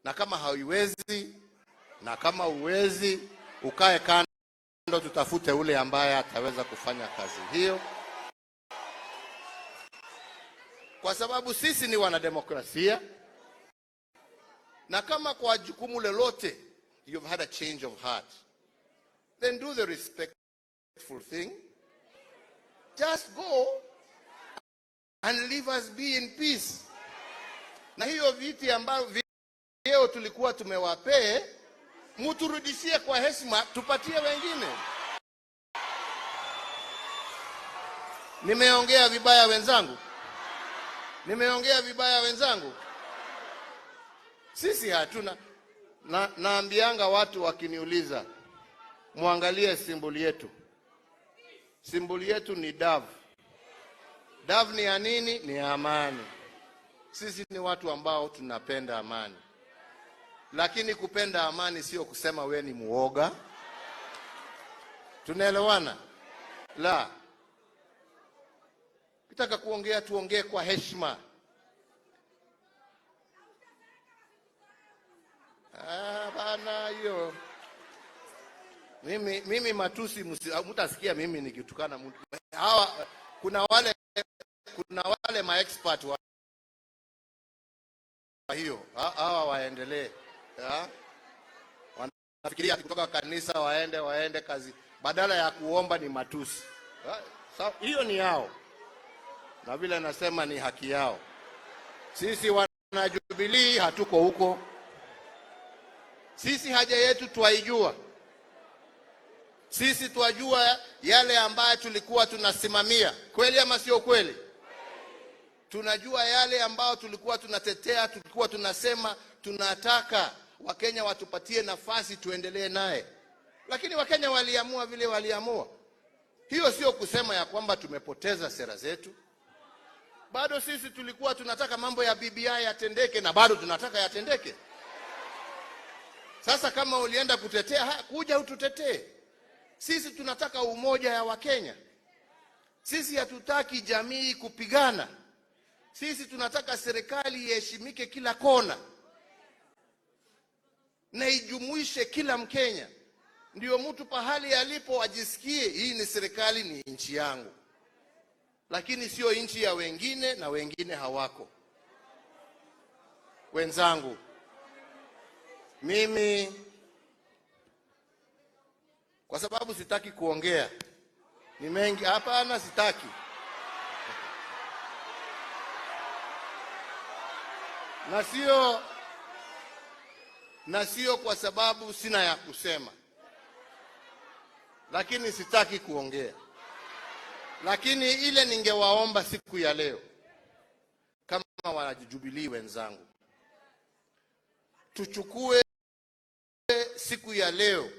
na kama hauiwezi na kama uwezi, ukae kando, tutafute ule ambaye ataweza kufanya kazi hiyo, kwa sababu sisi ni wanademokrasia. Na kama kwa jukumu lolote you've had a change of heart, then do the respectful thing. Just go and leave us be in peace. Na hiyo viti ambavyo vyeo tulikuwa tumewapee, muturudishie kwa heshima, tupatie wengine. Nimeongea vibaya wenzangu? Nimeongea vibaya wenzangu? Sisi hatuna naambianga watu wakiniuliza, muangalie simboli yetu. Simboli yetu ni dove. Dove ni ya nini? Ni amani. Sisi ni watu ambao tunapenda amani. Lakini kupenda amani sio kusema we ni mwoga. Tunaelewana? La. Kitaka kuongea tuongee kwa heshima. Bana hiyo. Mimi matusi mtasikia mimi nikitukana mtu. Hawa kuna wale ma-expert wa hiyo. Hawa waendelee. Wanafikiria kutoka kanisa waende kazi, badala ya kuomba ni matusi. Hiyo ni yao. Na vile nasema ni haki yao. Sisi wana Jubilee hatuko huko. Sisi haja yetu tuwaijua. Sisi tuwajua yale ambayo tulikuwa tunasimamia. Kweli ama sio kweli? Tunajua yale ambayo tulikuwa tunatetea, tulikuwa tunasema tunataka Wakenya watupatie nafasi tuendelee naye. Lakini Wakenya waliamua vile waliamua. Hiyo sio kusema ya kwamba tumepoteza sera zetu. Bado sisi tulikuwa tunataka mambo ya BBI yatendeke, na bado tunataka yatendeke. Sasa kama ulienda kutetea, kuja ututetee. Sisi tunataka umoja ya Wakenya. Sisi hatutaki jamii kupigana. Sisi tunataka serikali iheshimike kila kona na ijumuishe kila Mkenya. Ndio mtu pahali alipo ajisikie hii ni serikali, ni nchi yangu. Lakini sio nchi ya wengine na wengine hawako. Wenzangu, mimi kwa sababu sitaki kuongea ni mengi, hapana, sitaki. Na sio kwa sababu sina ya kusema, lakini sitaki kuongea. Lakini ile ningewaomba siku ya leo, kama wanajubilee wenzangu, tuchukue siku ya leo